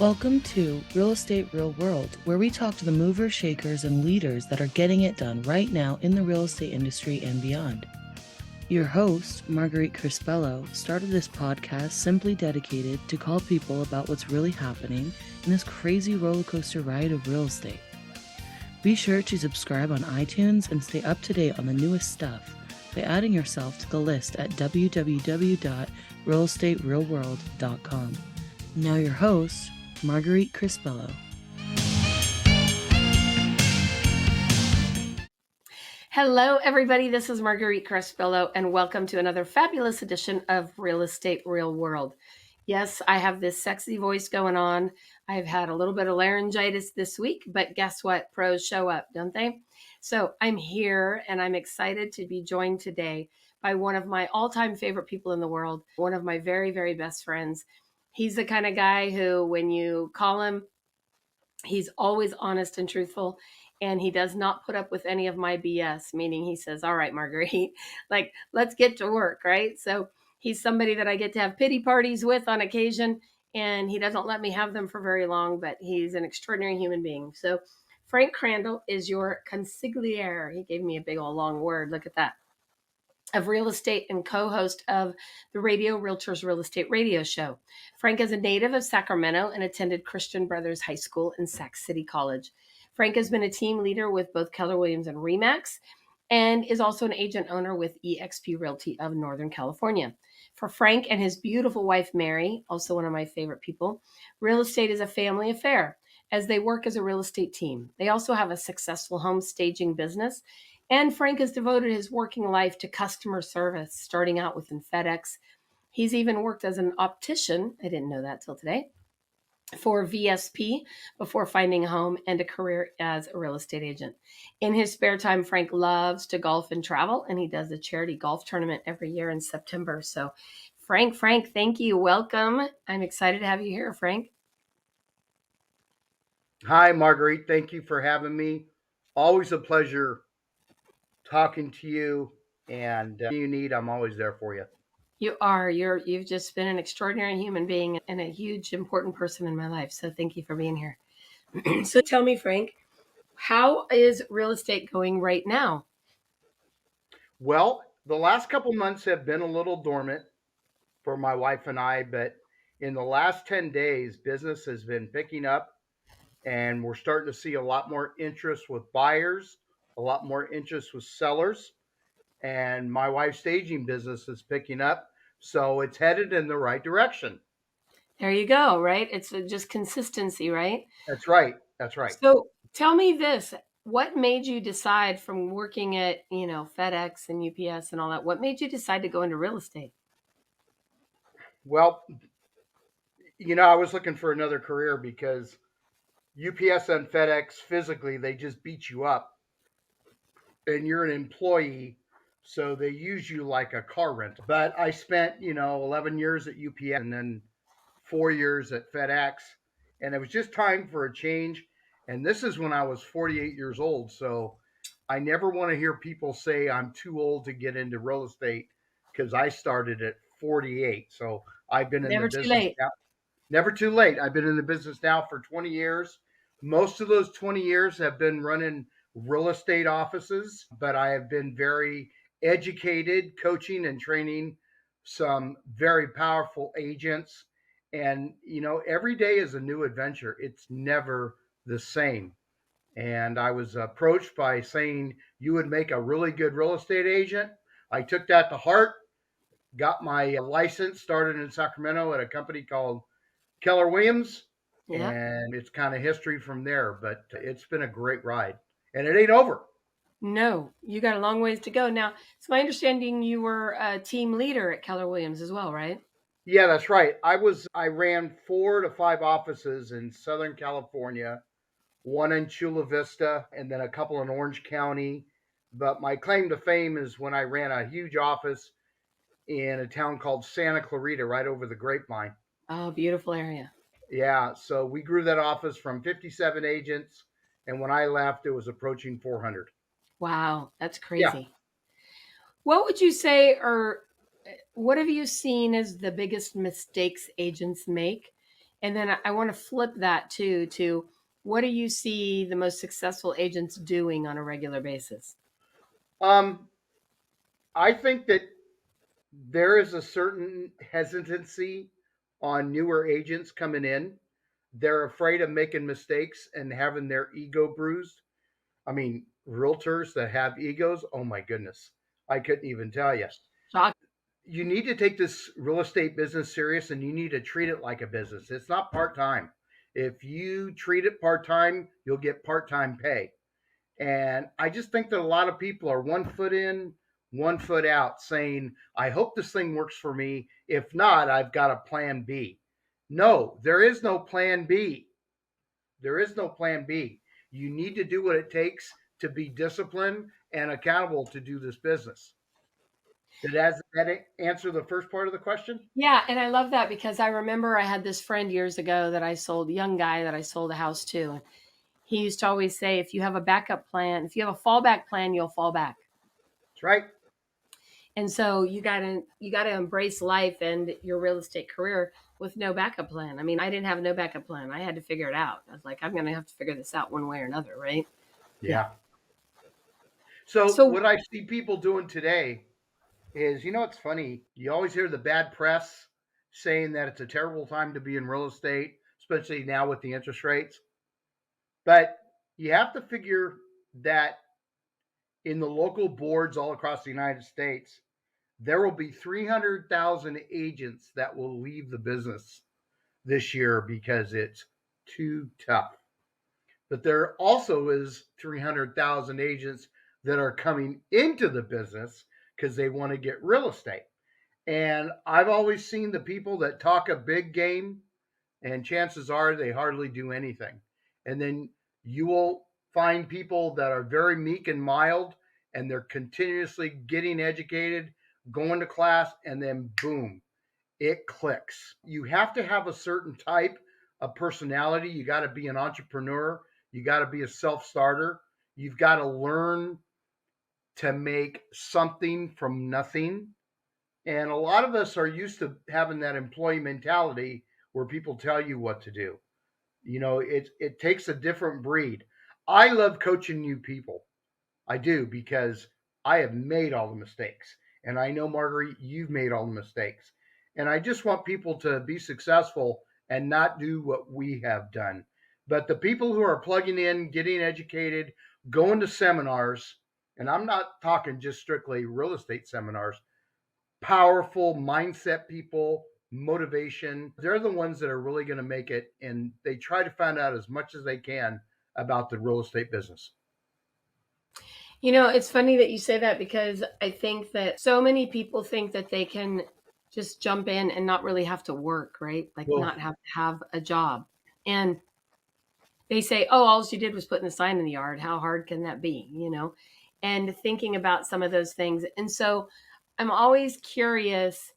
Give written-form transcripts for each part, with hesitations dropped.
Welcome to Real Estate Real World, where we talk to the movers, shakers, and leaders that are getting it done right now in the real estate industry and beyond. Your host, Marguerite Crespillo, started this podcast simply dedicated to call people about what's really happening in this crazy roller coaster ride of real estate. Be sure to subscribe on iTunes and stay up to date on the newest stuff by adding yourself to the list at www.realestaterealworld.com. Now your host, Marguerite Crespillo. Hello, everybody. This is Marguerite Crespillo, and welcome to another fabulous edition of Real Estate Real World. Yes, I have this sexy voice going on. I've had a little bit of laryngitis this week, but guess what? Pros show up, don't they? So I'm here, and I'm excited to be joined today by one of my all-time favorite people in the world, one of my very, very best friends. He's the kind of guy who, when you call him, he's always honest and truthful, and he does not put up with any of my BS, meaning he says, all right, Marguerite, like, let's get to work, right? So he's somebody that I get to have pity parties with on occasion, and he doesn't let me have them for very long, but he's an extraordinary human being. So Frank Crandall is your consigliere. He gave me a big old long word. Look at that. Of real estate and co-host of the Radio Realtors Real Estate Radio Show. Frank is a native of Sacramento and attended Christian Brothers High School and Sac City College. Frank has been a team leader with both Keller Williams and RE/MAX and is also an agent owner with eXp Realty of Northern California. For Frank and his beautiful wife, Mary, also one of my favorite people, real estate is a family affair as they work as a real estate team. They also have a successful home staging business. And Frank has devoted his working life to customer service, starting out within FedEx. He's even worked as an optician, I didn't know that till today, for VSP before finding a home and a career as a real estate agent. In his spare time, Frank loves to golf and travel, and he does a charity golf tournament every year in September. So Frank, thank you. Welcome. I'm excited to have you here, Frank. Hi, Marguerite. Thank you for having me. Always a pleasure talking to you, and you need, I'm always there for you. You are. You've just been an extraordinary human being and a huge, important person in my life. So thank you for being here. So tell me, Frank, how is real estate going right now? Well, the last couple months have been a little dormant for my wife and I, but in the last 10 days, business has been picking up, and we're starting to see a lot more interest with buyers, a lot more interest with sellers, and my wife's staging business is picking up. So it's headed in the right direction. There you go, right? It's just consistency, right? That's right. That's right. So tell me this. What made you decide, from working at, FedEx and UPS and all that, what made you decide to go into real estate? Well, I was looking for another career because UPS and FedEx physically, they just beat you up, and you're an employee, so they use you like a car rental. But I spent, 11 years at UPS and then 4 years at FedEx, and it was just time for a change. And this is when I was 48 years old. So I never want to hear people say I'm too old to get into real estate, because I started at 48. So I've been in Never the too business late. now. Never too late. I've been in the business now for 20 years. Most of those 20 years have been running real estate offices, but I have been very educated, coaching and training some very powerful agents. And, every day is a new adventure. It's never the same. And I was approached by saying you would make a really good real estate agent. I took that to heart, got my license, started in Sacramento at a company called Keller Williams, Yeah. and it's kind of history from there. But it's been a great ride, and it ain't over. No, you got a long ways to go. Now, it's my understanding you were a team leader at Keller Williams as well, right? Yeah, that's right. I ran 4 to 5 offices in Southern California, one in Chula Vista, and then a couple in Orange County. But my claim to fame is when I ran a huge office in a town called Santa Clarita, right over the Grapevine. Oh, beautiful area. Yeah, so we grew that office from 57 agents, and when I left, it was approaching 400. Wow, that's Yeah. crazy. What would you say, or what have you seen as the biggest mistakes agents make And then I want to flip that too to what do you see the most successful agents doing on a regular basis? I think that there is a certain hesitancy on newer agents coming in. They're afraid of making mistakes and having their ego bruised. I mean, realtors that have egos, oh my goodness, I couldn't even tell you. Shock. You need to take this real estate business serious and you need to treat it like a business. It's not part time. If you treat it part time, you'll get part time pay. And I just think that a lot of people are 1 foot in, 1 foot out, saying, I hope this thing works for me. If not, I've got a plan B. No, there is no plan B. There is no plan B. You need to do what it takes to be disciplined and accountable to do this business. Did that answer the first part of the question? Yeah, and I love that because I remember I had this friend years ago that I sold, a young guy that I sold a house to. He used to always say, if you have a backup plan, if you have a fallback plan, you'll fall back. That's right. And so you gotta embrace life and your real estate career with no backup plan. I mean, I didn't have no backup plan. I had to figure it out. I was like, I'm gonna have to figure this out one way or another, right? Yeah. So So what I see people doing today is, it's funny. You always hear the bad press saying that it's a terrible time to be in real estate, especially now with the interest rates. But you have to figure that in the local boards all across the United States, there will be 300,000 agents that will leave the business this year because it's too tough. But there also is 300,000 agents that are coming into the business because they want to get real estate. And I've always seen the people that talk a big game, and chances are they hardly do anything. And then you will find people that are very meek and mild, and they're continuously getting educated, going to class, and then boom, it clicks. You have to have a certain type of personality. You got to be an entrepreneur. You got to be a self-starter. You've got to learn to make something from nothing. And a lot of us are used to having that employee mentality where people tell you what to do. It takes a different breed. I love coaching new people. I do, because I have made all the mistakes. And I know, Marguerite, you've made all the mistakes. And I just want people to be successful and not do what we have done. But the people who are plugging in, getting educated, going to seminars, and I'm not talking just strictly real estate seminars, powerful mindset people, motivation, they're the ones that are really going to make it. And they try to find out as much as they can about the real estate business. it's funny that you say that because I think that so many people think that they can just jump in and not really have to work, right? Like Well, not have to have a job. And they say, oh, all she did was put in a sign in the yard. How hard can that be? And thinking about some of those things. And so I'm always curious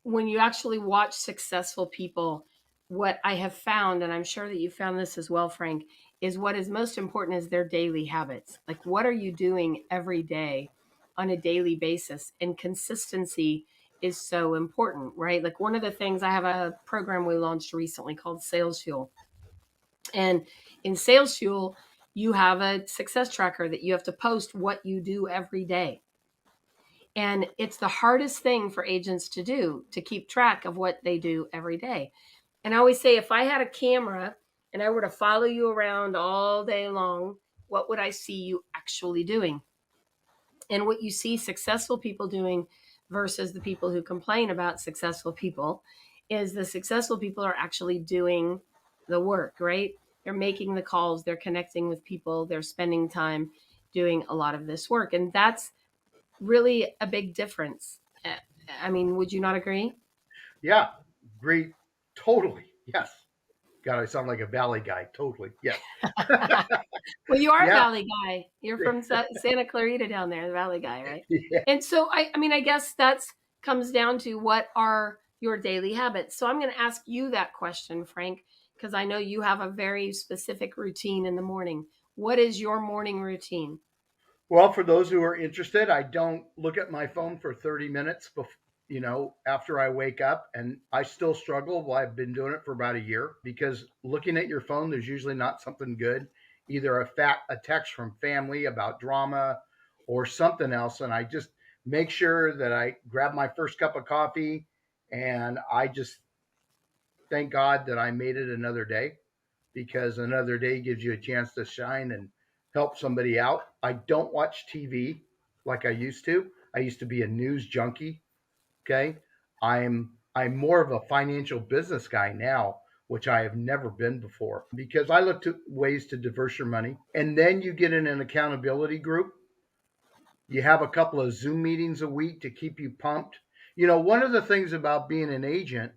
when you actually watch successful people, what I have found, and I'm sure that you found this as well, Frank, is what is most important is their daily habits. Like, what are you doing every day on a daily basis? And consistency is so important, right? Like, one of the things, I have a program we launched recently called Sales Fuel. And in Sales Fuel, you have a success tracker that you have to post what you do every day. And it's the hardest thing for agents to do, to keep track of what they do every day. And I always say, if I had a camera and I were to follow you around all day long, what would I see you actually doing? And what you see successful people doing versus the people who complain about successful people is the successful people are actually doing the work, right? They're making the calls, they're connecting with people, they're spending time doing a lot of this work. And that's really a big difference. I mean, would you not agree? yeah, great. Totally. Yes. God, I sound like a valley guy. Totally. Yes. Well, you are a Yeah. Valley guy. You're from Santa Clarita down there, the Valley guy, right? Yeah. And so, I mean, I guess that's comes down to what are your daily habits. So I'm going to ask you that question, Frank, because I know you have a very specific routine in the morning. What is your morning routine? Well, for those who are interested, I don't look at my phone for 30 minutes, after I wake up, and I still struggle. Well, I've been doing it for about a year, because looking at your phone, there's usually not something good, either a text from family about drama or something else. And I just make sure that I grab my first cup of coffee, and I just thank God that I made it another day, because another day gives you a chance to shine and help somebody out. I don't watch TV like I used to. I used to be a news junkie. Okay. I'm more of a financial business guy now, which I have never been before, because I look to ways to diverse your money. And then you get in an accountability group. You have a couple of Zoom meetings a week to keep you pumped. One of the things about being an agent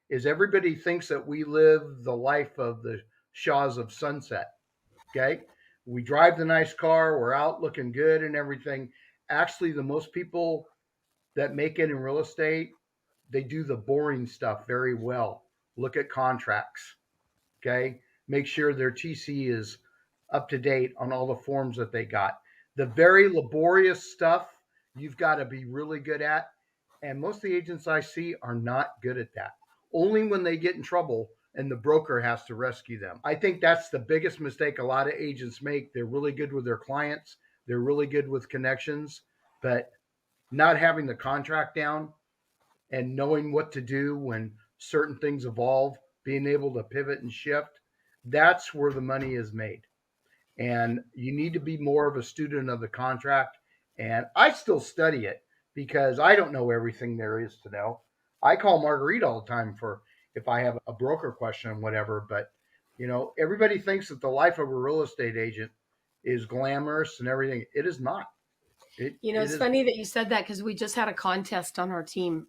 is everybody thinks that we live the life of the Shaws of Sunset. Okay. We drive the nice car, we're out looking good and everything. Actually, the most people that make it in real estate, they do the boring stuff very well. Look at contracts. Okay. Make sure their TC is up to date on all the forms that they got. The very laborious stuff you've got to be really good at. And most of the agents I see are not good at that. Only when they get in trouble and the broker has to rescue them. I think that's the biggest mistake a lot of agents make. They're really good with their clients, they're really good with connections, but not having the contract down and knowing what to do when certain things evolve, being able to pivot and shift, that's where the money is made. And you need to be more of a student of the contract. And I still study it, because I don't know everything there is to know. I call Marguerite all the time for if I have a broker question and whatever. But, everybody thinks that the life of a real estate agent is glamorous and everything. It is not. It's funny that you said that, because we just had a contest on our team.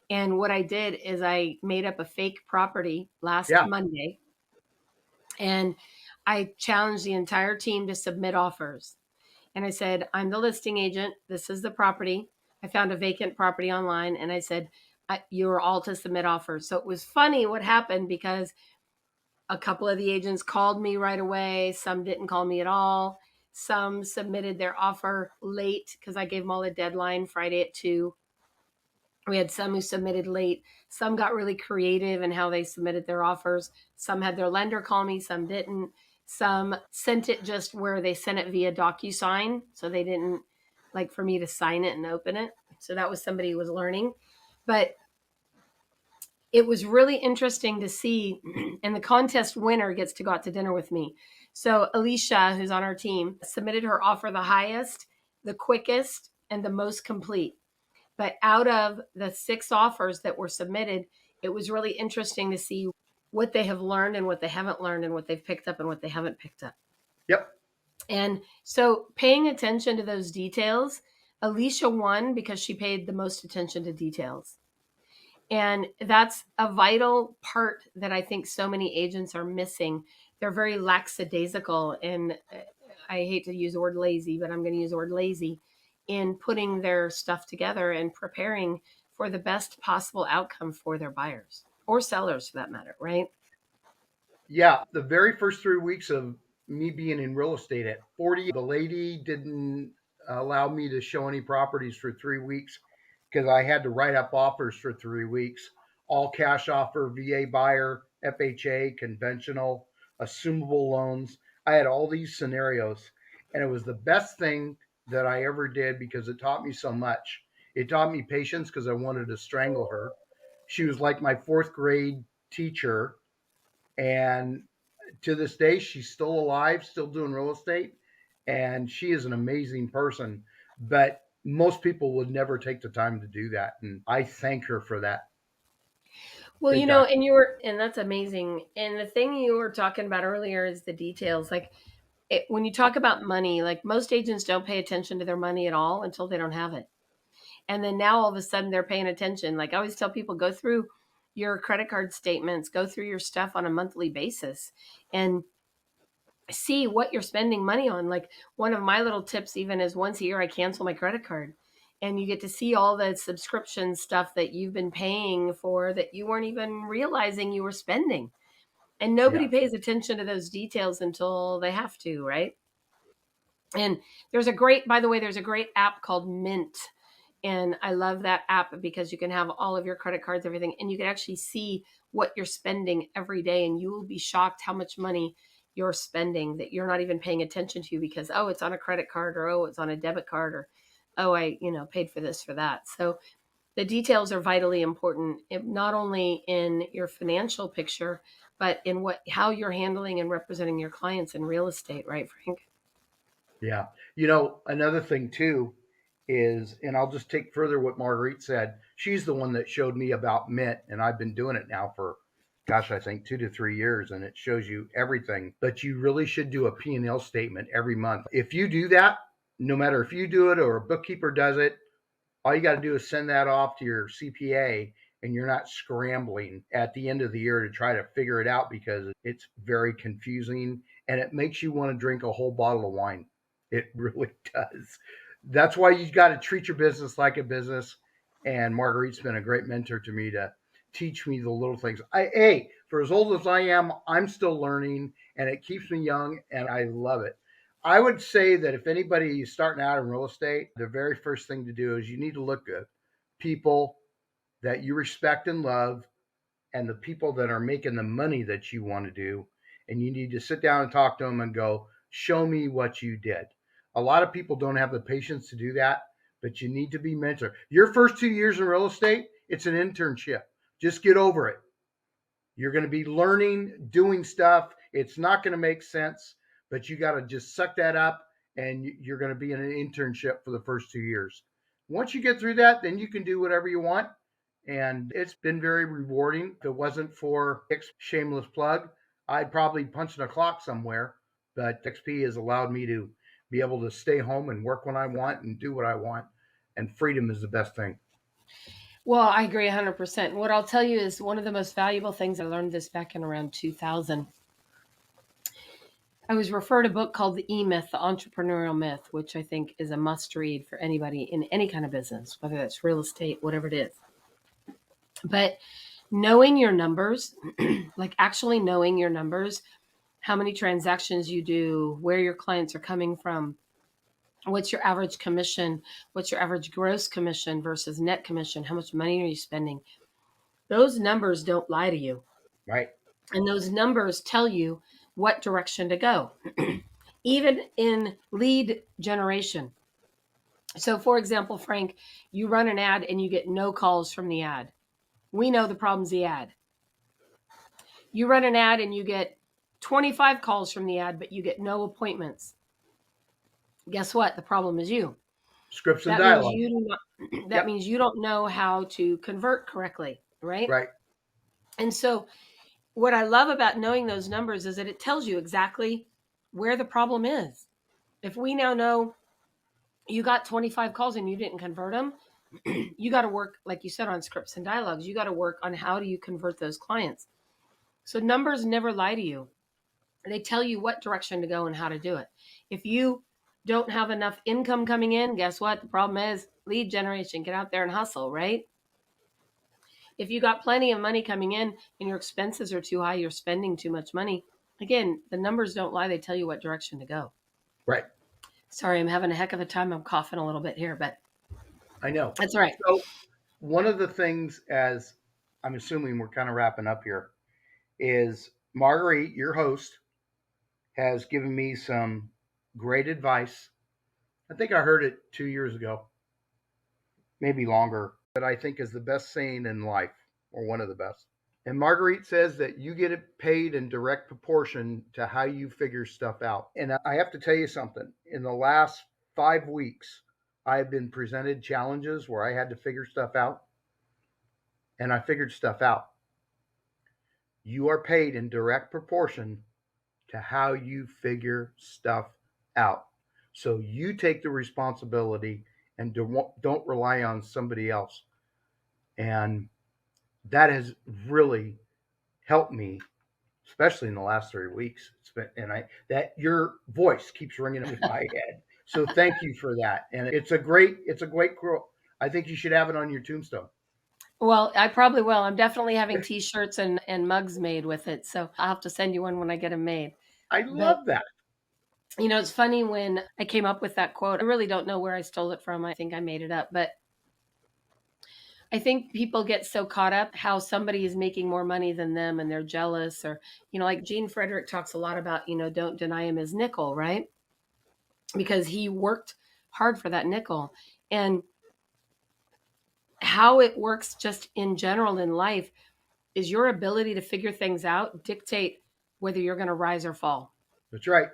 And what I did is I made up a fake property last Monday, and I challenged the entire team to submit offers. And I said, I'm the listing agent. This is the property. I found a vacant property online, and I said, you're all to submit offers. So it was funny what happened, because a couple of the agents called me right away. Some didn't call me at all. Some submitted their offer late, because I gave them all a deadline Friday at 2. We had some who submitted late. Some got really creative in how they submitted their offers. Some had their lender call me, some didn't. Some sent it just where they sent it via DocuSign. So they didn't like for me to sign it and open it. So that was somebody who was learning. But it was really interesting to see. And the contest winner gets to go out to dinner with me. So Alicia, who's on our team, submitted her offer the highest, the quickest, and the most complete. But out of the 6 offers that were submitted, it was really interesting to see what they have learned and what they haven't learned, and what they've picked up and what they haven't picked up. Yep. And so paying attention to those details, Alicia won because she paid the most attention to details. And that's a vital part that I think so many agents are missing. They're very lackadaisical, and I hate to use the word lazy, but I'm going to use the word lazy, in putting their stuff together and preparing for the best possible outcome for their buyers or sellers, for that matter, right? Yeah. The very first 3 weeks of me being in real estate at 40, the lady didn't allow me to show any properties for 3 weeks, because I had to write up offers for 3 weeks. All cash offer, VA buyer, FHA, conventional, assumable loans. I had all these scenarios, and it was the best thing that I ever did, because it taught me so much. It taught me patience, because I wanted to strangle her. She was like my 4th grade teacher. And to this day, she's still alive, still doing real estate. And she is an amazing person. But most people would never take the time to do that. And I thank her for that. Well, and that's amazing. And the thing you were talking about earlier is the details. Like when you talk about money, like most agents don't pay attention to their money at all until they don't have it. And then now all of a sudden they're paying attention. Like I always tell people, go through your credit card statements, go through your stuff on a monthly basis, and see what you're spending money on. Like one of my little tips even is once a year I cancel my credit card, and you get to see all the subscription stuff that you've been paying for that you weren't even realizing you were spending. And nobody pays attention to those details until they have to, right? And there's a great app called Mint. And I love that app because you can have all of your credit cards, everything, and you can actually see what you're spending every day. And you will be shocked how much money you're spending that you're not even paying attention to because, oh, it's on a credit card, or, oh, it's on a debit card, or, oh, I, paid for this, for that. So the details are vitally important, not only in your financial picture, but in how you're handling and representing your clients in real estate, right, Frank? Yeah. Another thing too is, and I'll just take further what Marguerite said. She's the one that showed me about Mint, and I've been doing it now for, gosh, I think 2 to 3 years, and it shows you everything. But you really should do a P&L statement every month. If you do that, no matter if you do it or a bookkeeper does it, all you got to do is send that off to your CPA, and you're not scrambling at the end of the year to try to figure it out because it's very confusing and it makes you want to drink a whole bottle of wine. It really does. That's why you got to treat your business like a business. And Marguerite's been a great mentor to me to teach me the little things. For as old as I am, I'm still learning, and it keeps me young, and I love it. I would say that if anybody is starting out in real estate, the very first thing to do is you need to look at people that you respect and love and the people that are making the money that you want to do. And you need to sit down and talk to them and go, show me what you did. A lot of people don't have the patience to do that, but you need to be mentored. Your first 2 years in real estate, it's an internship. Just get over it. You're going to be learning, doing stuff. It's not going to make sense, but you got to just suck that up, and you're going to be in an internship for the first 2 years. Once you get through that, then you can do whatever you want. And it's been very rewarding. If it wasn't for shameless plug, I'd probably punch in a clock somewhere. But XP has allowed me to be able to stay home and work when I want and do what I want. And freedom is the best thing. Well, I agree 100%. What I'll tell you is one of the most valuable things, I learned this back in around 2000. I was referred a book called The E-Myth, The Entrepreneurial Myth, which I think is a must read for anybody in any kind of business, whether that's real estate, whatever it is. But knowing your numbers, like actually knowing your numbers, how many transactions you do, where your clients are coming from, what's your average commission, what's your average gross commission versus net commission, how much money are you spending? Those numbers don't lie to you. Right. And those numbers tell you what direction to go, even in lead generation. So for example, Frank, you run an ad and you get no calls from the ad. We know the problem's the ad. You run an ad and you get 25 calls from the ad, but you get no appointments. Guess what? The problem is you. Scripts and That dialogue. means you don't know how to convert correctly, right? Right. And so what I love about knowing those numbers is that it tells you exactly where the problem is. If we now know you got 25 calls and you didn't convert them, you got to work, like you said, on scripts and dialogues. You got to work on how do you convert those clients. So numbers never lie to you. They tell you what direction to go and how to do it. If you don't have enough income coming in, guess what? The problem is lead generation. Get out there and hustle, right? If you got plenty of money coming in and your expenses are too high, you're spending too much money. Again, the numbers don't lie. They tell you what direction to go. Right. Sorry, I'm having a heck of a time. I'm coughing a little bit here, but I know. that's all right. So one of the things, as I'm assuming we're kind of wrapping up here, is Marguerite, your host, has given me some great advice. I think I heard it 2 years ago, maybe longer, that I think is the best saying in life, or one of the best. And Marguerite says that you get it paid in direct proportion to how you figure stuff out. And I have to tell you something. In the last 5 weeks, I've been presented challenges where I had to figure stuff out, and I figured stuff out. You are paid in direct proportion to how you figure stuff out. So you take the responsibility and don't rely on somebody else. And that has really helped me, especially in the last 3 weeks. That your voice keeps ringing in my head. So thank you for that. And it's a great quote. I think you should have it on your tombstone. Well, I probably will. I'm definitely having t-shirts and mugs made with it. So I'll have to send you one when I get them made. I love that. It's funny when I came up with that quote. I really don't know where I stole it from. I think I made it up. But I think people get so caught up how somebody is making more money than them and they're jealous, or, like Gene Frederick talks a lot about, don't deny him his nickel, right? Because he worked hard for that nickel. And how it works just in general in life is your ability to figure things out dictate whether you're going to rise or fall. That's right.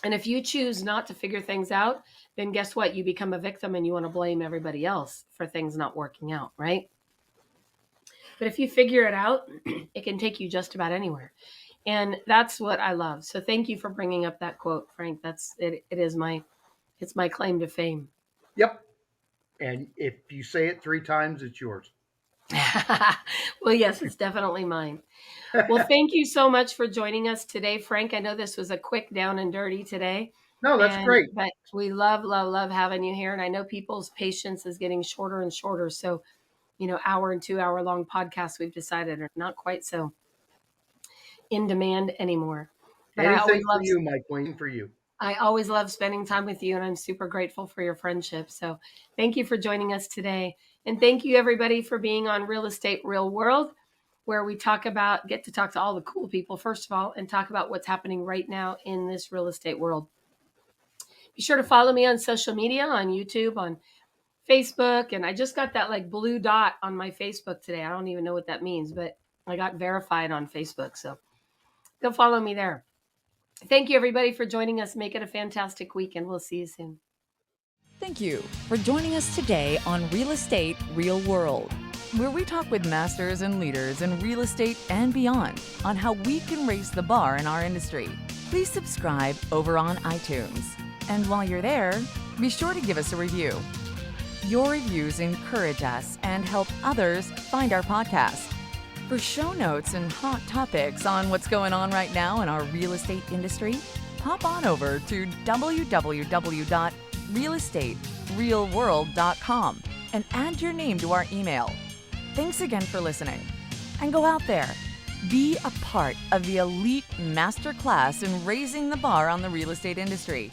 And if you choose not to figure things out, then guess what? You become a victim and you want to blame everybody else for things not working out, right? But if you figure it out, it can take you just about anywhere. And that's what I love. So thank you for bringing up that quote, Frank. That's it. It's my claim to fame. Yep. And if you say it 3 times, it's yours. Well, yes, it's definitely mine. Well, thank you so much for joining us today, Frank. I know this was a quick down and dirty today. No, that's great. But we love having you here. And I know people's patience is getting shorter and shorter. So, hour and 2 hour long podcasts we've decided are not quite so in demand anymore. But Anything for you, Mike, waiting for you. I always love spending time with you, and I'm super grateful for your friendship. So thank you for joining us today. And thank you, everybody, for being on Real Estate Real World, where we get to talk to all the cool people, first of all, and talk about what's happening right now in this real estate world. Be sure to follow me on social media, on YouTube, on Facebook. And I just got that blue dot on my Facebook today. I don't even know what that means, but I got verified on Facebook. So go follow me there. Thank you, everybody, for joining us. Make it a fantastic week, and we'll see you soon. Thank you for joining us today on Real Estate Real World, where we talk with masters and leaders in real estate and beyond on how we can raise the bar in our industry. Please subscribe over on iTunes. And while you're there, be sure to give us a review. Your reviews encourage us and help others find our podcast. For show notes and hot topics on what's going on right now in our real estate industry, hop on over to www.realestaterealworld.com and add your name to our email. Thanks again for listening. And go out there, be a part of the elite masterclass in raising the bar on the real estate industry.